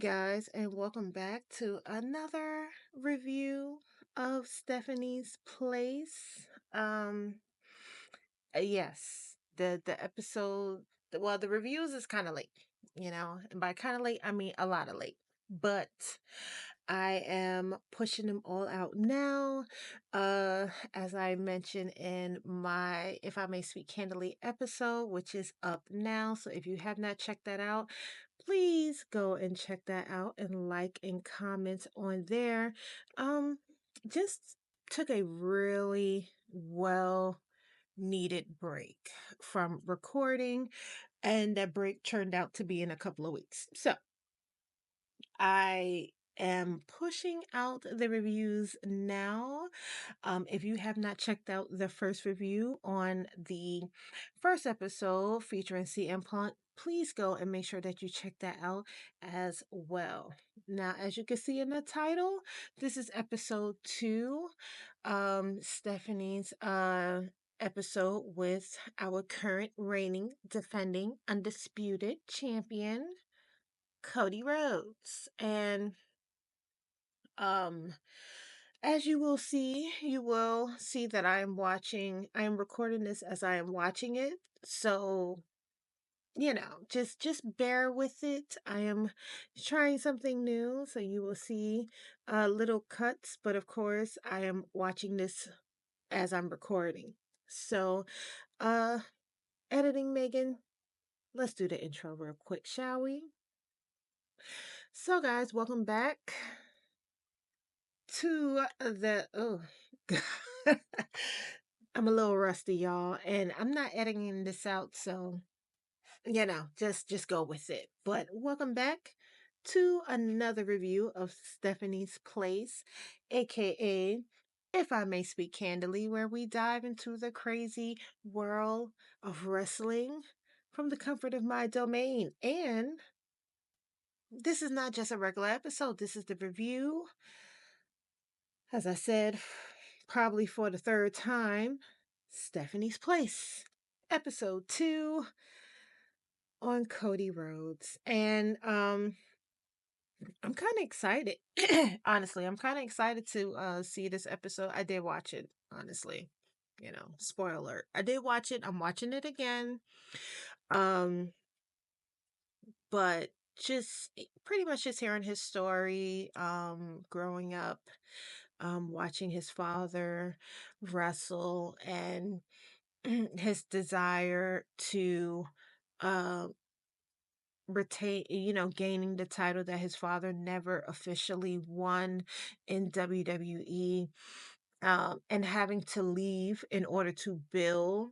guys, and welcome back to another review of Stephanie's Place. Um, yes, the episode, the reviews is kind of late, and by kind of late, I mean a lot of late. But I am pushing them all out now. As I mentioned in my If I May Speak Candidly episode, which is up now. So if you have not checked that out, please go and check that out and like and comment on there. Um, just took a really well needed break from recording, and that break turned out to be in a couple of weeks. So I am pushing out the reviews now. If you have not checked out the first review on the first episode featuring CM Punk, please go and make sure that you check that out as well. Now, as you can see in the title, this is episode 2, Stephanie's episode with our current reigning, defending, undisputed champion, Cody Rhodes. And um as you will see that I am recording this as I am watching it. So, just bear with it. I am trying something new, so you will see little cuts, but of course, I am watching this as I'm recording. So, uh editing Megan, let's do the intro real quick, shall we? So, guys, welcome back to the I'm a little rusty, y'all, and I'm not editing this out, so just go with it. But welcome back to another review of Stephanie's Place, aka If I May Speak Candidly, where we dive into the crazy world of wrestling from the comfort of my domain. And this is not just a regular episode, this is the review. As I said, probably for the third time, Stephanie's Place, episode 2 on Cody Rhodes. And I'm kind of excited. Honestly, I'm kind of excited to see this episode. I did watch it, honestly. Spoiler alert. I did watch it. I'm watching it again. Um, but just pretty much just hearing his story, growing up, watching his father wrestle, and his desire to uh, retain, gaining the title that his father never officially won in WWE, and having to leave in order to build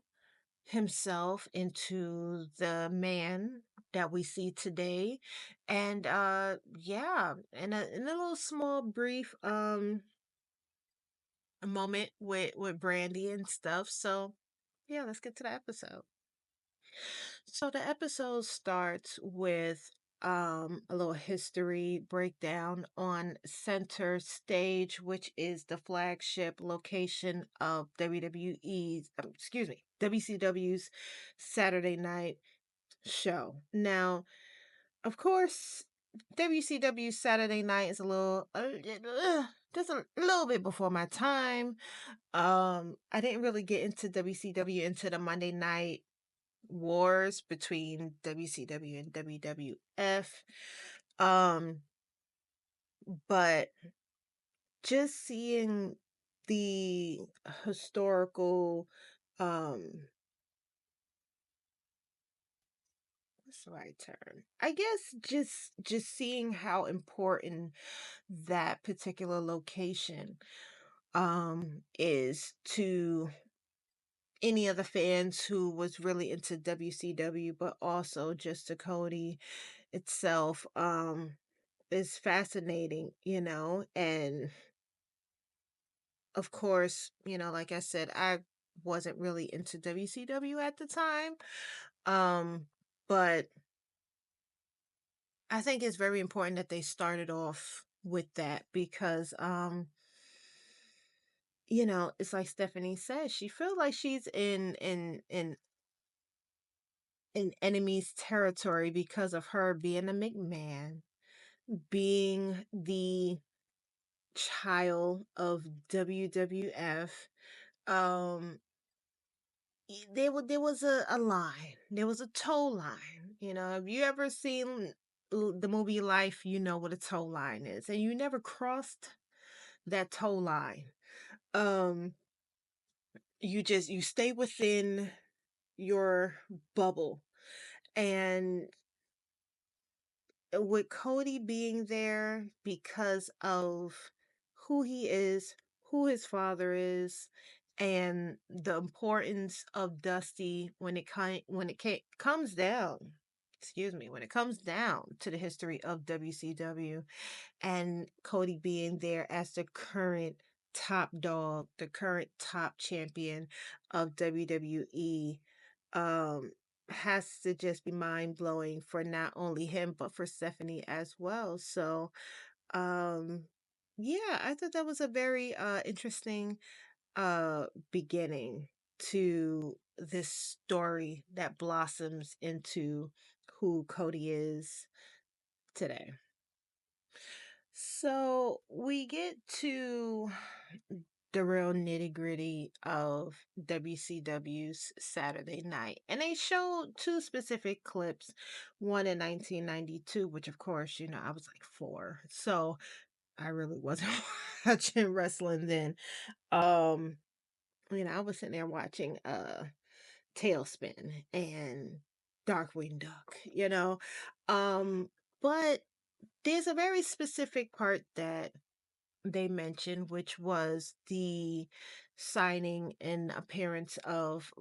himself into the man that we see today. And yeah, in a little small brief moment with Brandy and stuff. So yeah, let's get to the episode. So the episode starts with a little history breakdown on Center Stage, which is the flagship location of WCW's Saturday Night show. Now, of course, WCW Saturday Night is just a little bit before my time. I didn't really get into WCW into the Monday night wars between WCW and WWF. Um, but just seeing the historical, what's the right term? I guess just seeing how important that particular location is to any of the fans who was really into WCW, but also just to Cody itself, is fascinating, and of course, like I said, I wasn't really into WCW at the time. But I think it's very important that they started off with that because it's like Stephanie says, she feels like she's in enemy's territory because of her being a McMahon, being the child of WWF, um, there was a line. There was a tow line. You know, have you ever seen the movie Life? You know what a tow line is, and you never crossed that tow line. Um, you stay within your bubble, and with Cody being there because of who he is, who his father is, and the importance of Dusty when comes down, excuse me, when it comes down to the history of WCW, and Cody being there as the current top dog, the current top champion of WWE, um, has to just be mind blowing for not only him but for Stephanie as well. So, um, yeah, I thought that was a very interesting beginning to this story that blossoms into who Cody is today. So we get to the real nitty gritty of WCW's Saturday Night. And they showed two specific clips, one in 1992, which of course, you know, I was like 4. So I really wasn't watching wrestling then. Um, you know, I was sitting there watching Tailspin and Darkwing Duck, you know. Um, but there's a very specific part that they mentioned, which was the signing and appearance of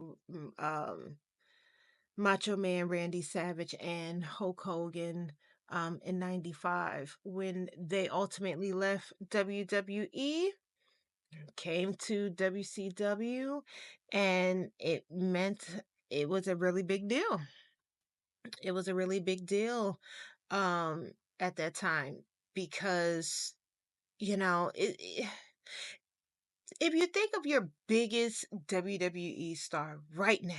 Macho Man Randy Savage and Hulk Hogan in '95 when they ultimately left WWE, came to WCW, and it meant it was a really big deal. It was a really big deal at that time because you know if you think of your biggest WWE star right now,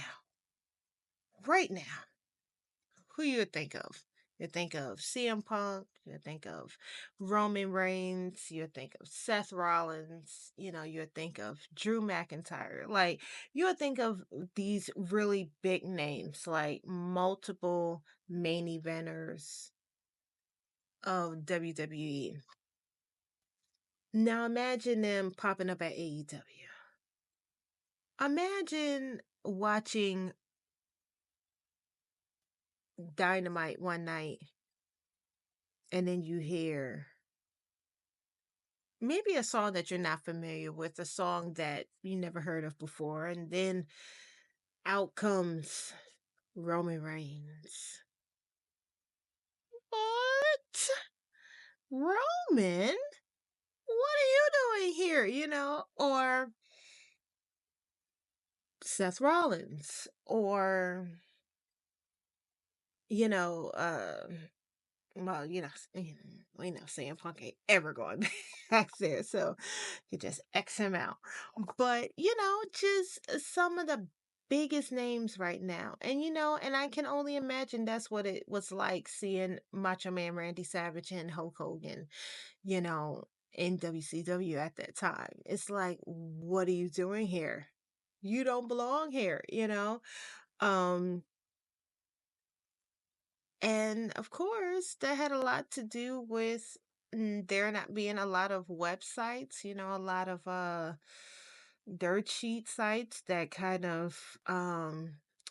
who you would think of? You think of CM Punk, you think of Roman Reigns, you think of Seth Rollins, you know, you think of Drew McIntyre. Like, you would think of these really big names, like multiple main eventers of WWE. Now imagine them popping up at AEW. Imagine watching Dynamite one night and then you hear maybe a song that you're not familiar with, a song that you never heard of before, and then out comes Roman Reigns. What? Roman? What are you doing here? You know, or Seth Rollins, or, you know, well, you know, we know CM Punk ain't ever going back there, so you just X him out. But you know, just some of the biggest names right now, and you know, and I can only imagine that's what it was like seeing Macho Man Randy Savage and Hulk Hogan, you know, in WCW at that time. It's like, what are you doing here? You don't belong here, you know. Um, And of course, that had a lot to do with there not being a lot of websites, you know, a lot of dirt sheet sites that kind of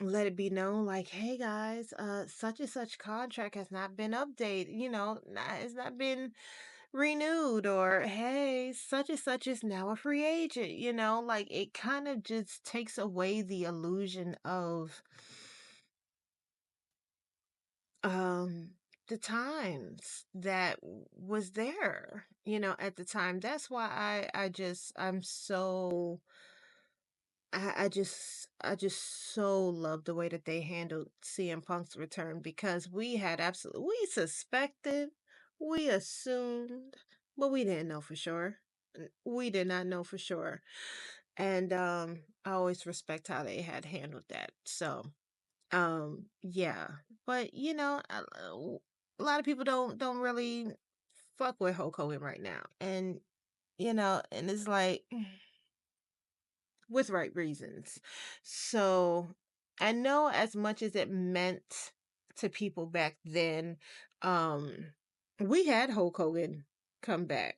let it be known like, hey guys, such and such contract has not been updated, you know, it's not been renewed, or hey, such and such is now a free agent, you know, like it kind of just takes away the illusion of um the times that was there, you know, at the time. That's why I'm so I just so love the way that they handled CM Punk's return, because we had absolutely, we suspected, we assumed, but we didn't know for sure. We did not know for sure. And I always respect how they had handled that. So yeah, but you know, a lot of people don't really fuck with Hulk Hogan right now. And and it's like with right reasons. So I know as much as it meant to people back then, um, we had Hulk Hogan come back.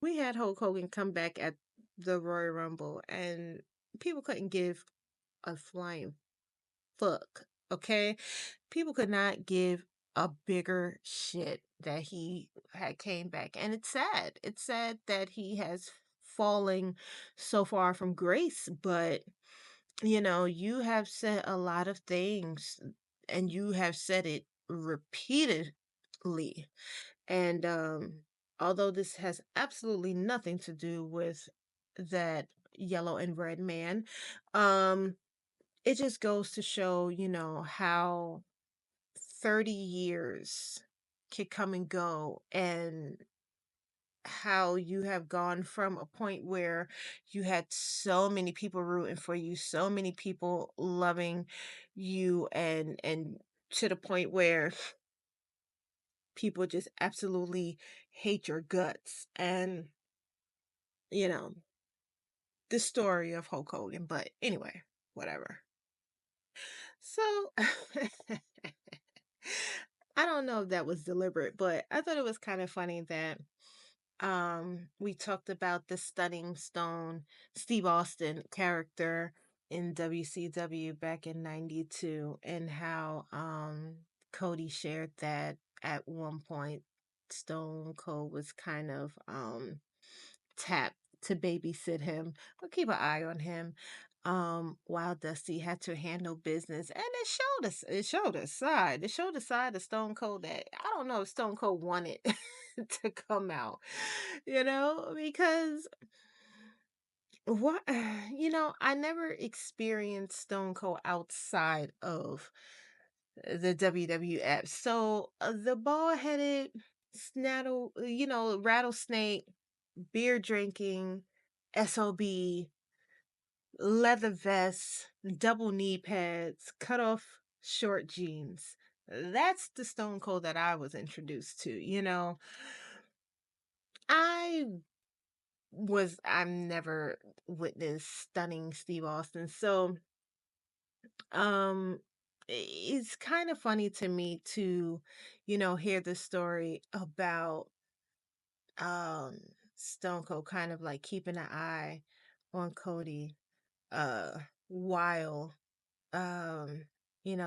We had Hulk Hogan come back at the Royal Rumble, and people couldn't give a flying fuck. Okay, people could not give a bigger shit that he had came back, and it's sad. It's sad that he has fallen so far from grace. But you have said a lot of things, and you have said it repeatedly. And although this has absolutely nothing to do with that yellow and red man, um, it just goes to show, how 30 years can come and go, and how you have gone from a point where you had so many people rooting for you, so many people loving you, and to the point where people just absolutely hate your guts. And you know the story of Hulk Hogan. But anyway, whatever. So I don't know if that was deliberate, but I thought it was kind of funny that we talked about the Stunning Stone Steve Austin character in WCW back in 92, and how Cody shared that at one point Stone Cold was kind of tapped to babysit him or keep an eye on him, while Dusty had to handle business. And it showed a side of Stone Cold that I don't know if Stone Cold wanted to come out, because what I never experienced Stone Cold outside of the WWF. So the bald headed snaddle, rattlesnake, beer drinking, SOB, leather vests, double knee pads, cut off short jeans. That's the Stone Cold that I was introduced to. I I've never witnessed stunning Steve Austin. So it's kind of funny to me to, hear the story about um Stone Cold kind of like keeping an eye on Cody, uh while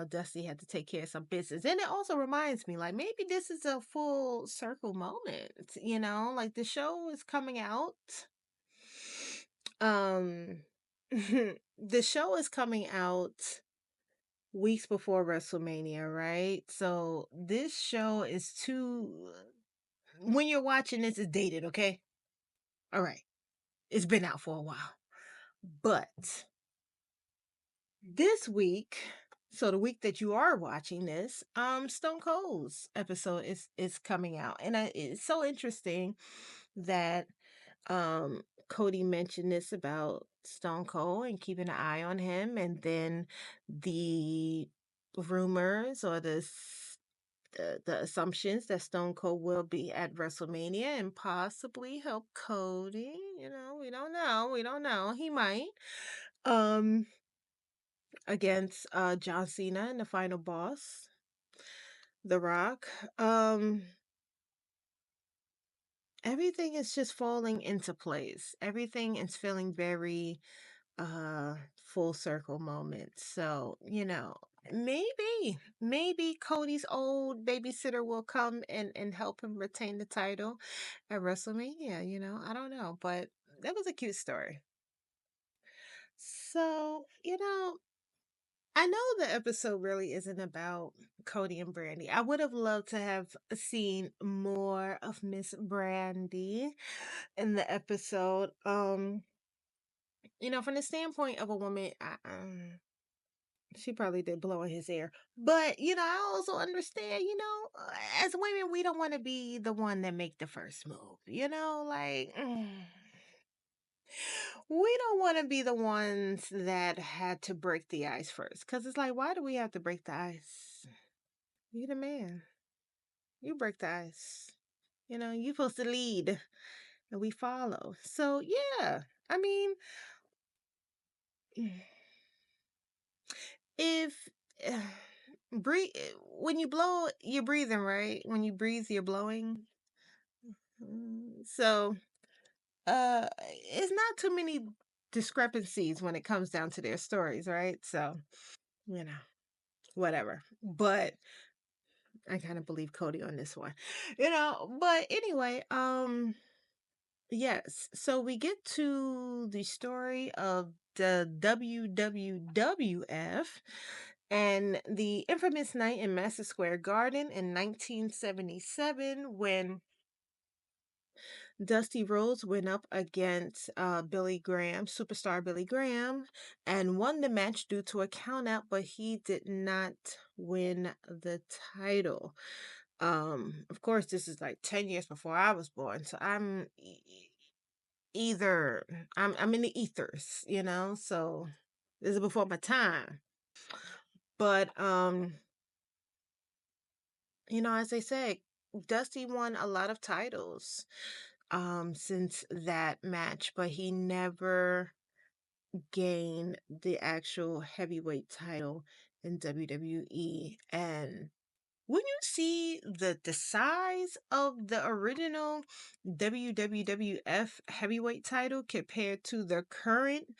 Dusty had to take care of some business. And it also reminds me, like, maybe this is a full circle moment, like the show is coming out. Um the show is coming out weeks before WrestleMania, right? So this show is too when you're watching this, it's dated, okay? All right. It's been out for a while. But this week, so the week that you are watching this, Stone Cold's episode is coming out. And it's so interesting that Cody mentioned this about Stone Cold and keeping an eye on him, and then the rumors or the assumptions that Stone Cold will be at WrestleMania and possibly help Cody. We don't know. We don't know. He might. Um, against John Cena in the final boss, The Rock. Um, everything is just falling into place. Everything is feeling very full circle moment. So, maybe Cody's old babysitter will come and help him retain the title at WrestleMania, I don't know, but that was a cute story. So, I know the episode really isn't about Cody and Brandy. I would have loved to have seen more of Miss Brandy in the episode. From the standpoint of a woman, she probably did blow in his ear. But, I also understand, as women, we don't want to be the one that make the first move. Like we don't want to be the ones that had to break the ice first. Cause it's like, why do we have to break the ice? You the man. You break the ice. You're supposed to lead and we follow. So yeah, I mean, if breathe when you blow, you're breathing, right? When you breathe, you're blowing. So it's not too many discrepancies when it comes down to their stories, right? So, you know, whatever. But I kind of believe Cody on this one. But anyway, yes. So we get to the story of the WWF and the infamous night in Madison Square Garden in 1977 when Dusty Rhodes went up against Billy Graham, superstar Billy Graham, and won the match due to a countout, but he did not win the title. Of course, this is like 10 years before I was born, so either I'm in the ethers, so this is before my time. But as they say, Dusty won a lot of titles since that match, but he never gained the actual heavyweight title in WWE. And when you see the size of the original WWF heavyweight title compared to the current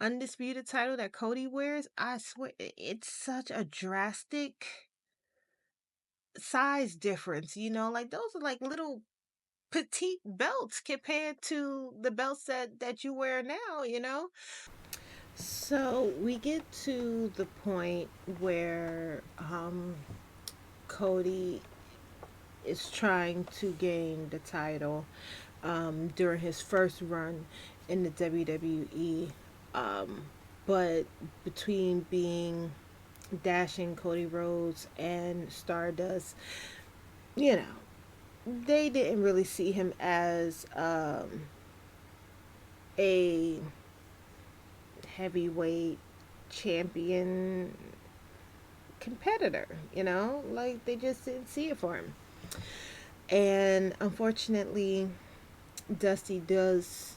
undisputed title that Cody wears, I swear it's such a drastic size difference. Like those are like little petite belts compared to the belts that you wear now. So we get to the point where Cody is trying to gain the title during his first run in the WWE. Um, but between being dashing Cody Rhodes and Stardust, you know, they didn't really see him as a heavyweight champion competitor, like they just didn't see it for him. And unfortunately, Dusty does,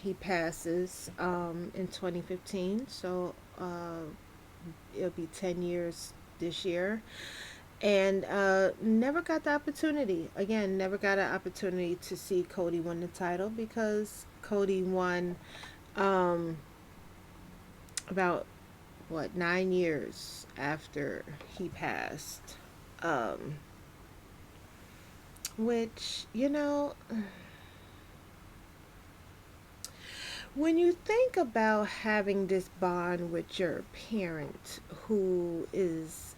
he passes in 2015, so it'll be 10 years this year. And never got the opportunity, again, never got an opportunity to see Cody win the title because Cody won um, about what 9 years after he passed, um, which when you think about having this bond with your parent who is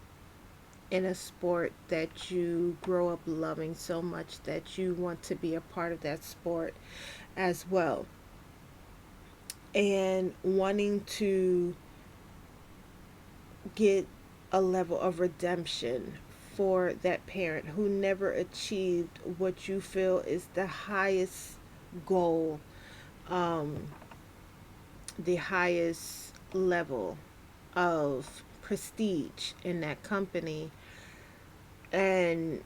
in a sport that you grow up loving so much that you want to be a part of that sport as well, and wanting to get a level of redemption for that parent who never achieved what you feel is the highest goal, um, the highest level of prestige in that company. And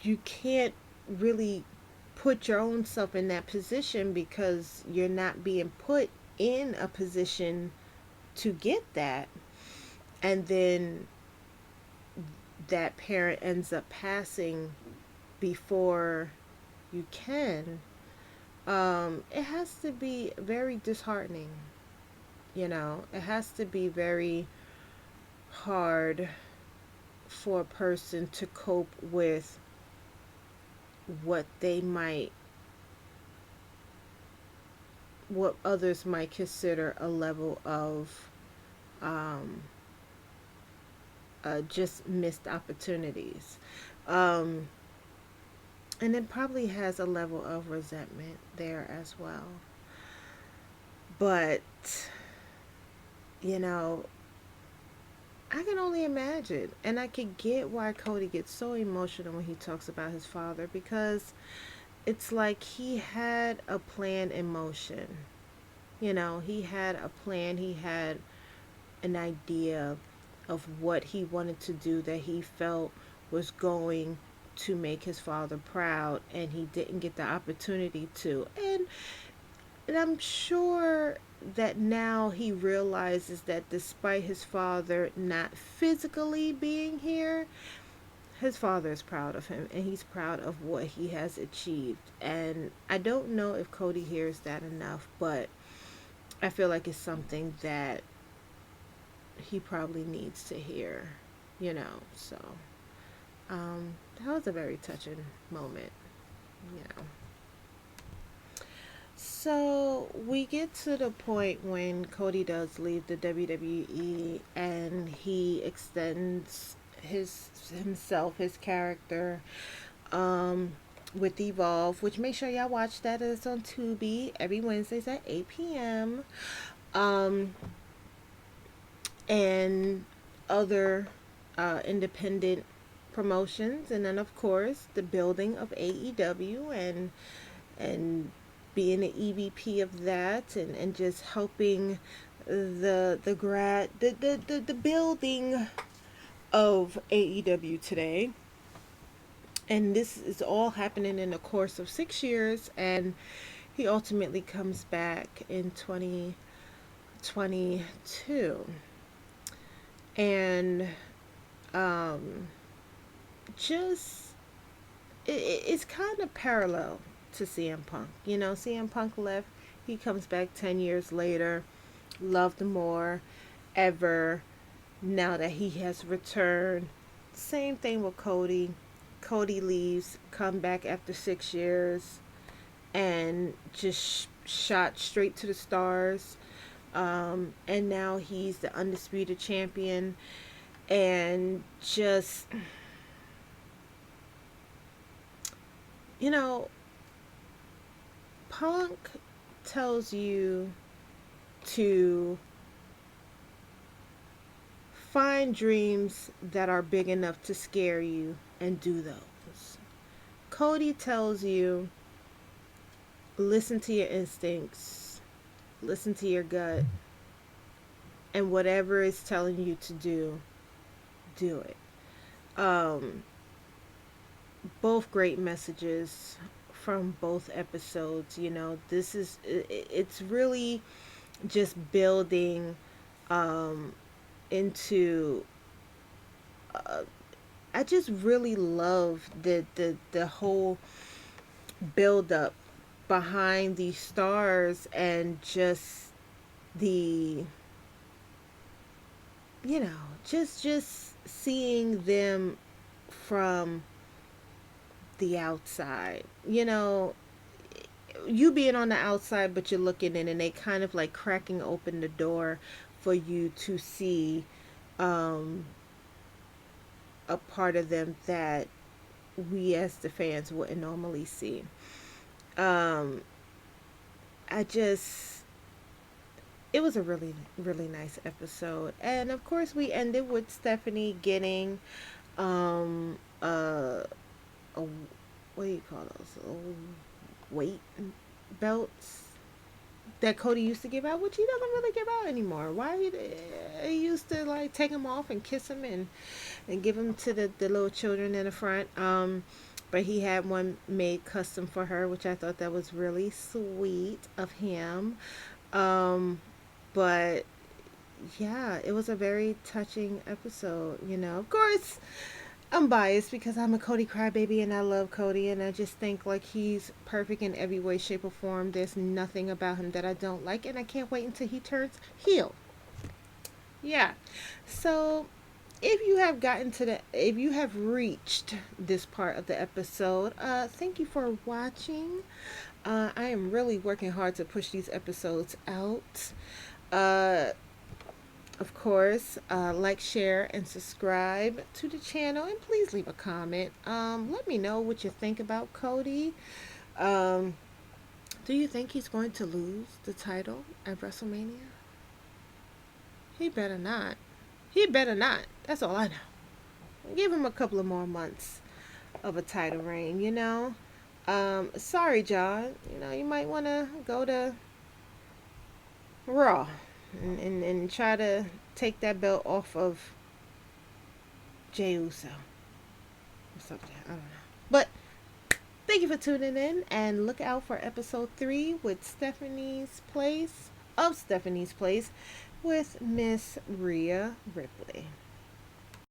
you can't really put your own self in that position because you're not being put in a position to get that. And then that parent ends up passing before you can. It has to be very disheartening. It has to be very hard for a person to cope with what they might, what others might consider a level of um, just missed opportunities. Um, and it probably has a level of resentment there as well. But, you know, I can only imagine. And I can get why Cody gets so emotional when he talks about his father because it's like he had a plan in motion. He had a plan, he had an idea of what he wanted to do that he felt was going to make his father proud, and he didn't get the opportunity to. And I'm sure that now he realizes that despite his father not physically being here, his father is proud of him and he's proud of what he has achieved. And I don't know if Cody hears that enough, but I feel like it's something that he probably needs to hear, you know. So, that was a very touching moment, you know. So we get to the point when Cody does leave the WWE and he extends his character, um, with Evolve, which make sure y'all watch that. It's on Tubi every Wednesdays at 8 p.m. Um, and other independent promotions, and then of course the building of AEW and being the EVP of that, and just helping the building of AEW today. And this is all happening in the course of 6 years, and he ultimately comes back in 2022. And um just it's kind of parallel to CM Punk. You know, CM Punk left, he comes back 10 years later, loved more ever now that he has returned. Same thing with Cody. Cody leaves, come back after 6 years, and just shot straight to the stars. And now he's the undisputed champion, and just, you know, Punk tells you to find dreams that are big enough to scare you and do those. Cody tells you listen to your instincts, listen to your gut, and whatever it's telling you to do, do it. Um, both great messages from both episodes. You know, it's really just building um, into. Uh, I just really love the whole build up behind these stars, and just the, you know, just seeing them from the outside. You know, you being on the outside, but you're looking in, and they kind of like cracking open the door for you to see um, a part of them that we as the fans wouldn't normally see. Um, I just, it was a really, really nice episode. And of course, we ended with Stephanie getting a, what do you call those? Weight belts that Cody used to give out, which he doesn't really give out anymore. Why he used to like take them off and kiss them and give them to the little children in the front. But he had one made custom for her, which I thought that was really sweet of him. Um, but yeah, it was a very touching episode. You know, of course, I'm biased because I'm a Cody crybaby and I love Cody, and I just think like he's perfect in every way, shape, or form. There's nothing about him that I don't like, and I can't wait until he turns heel. Yeah. So if you have reached this part of the episode, thank you for watching. I am really working hard to push these episodes out. Uh, of course, like, share, and subscribe to the channel, and please leave a comment. Let me know what you think about Cody. Um, do you think he's going to lose the title at WrestleMania? He better not. He better not. That's all I know. Give him a couple of more months of a title reign, you know. Sorry, John. You know, you might want to go to Raw and try to take that belt off of Jey Uso or something. I don't know. But thank you for tuning in and look out for episode 3 with Stephanie's Place with Miss Rhea Ripley.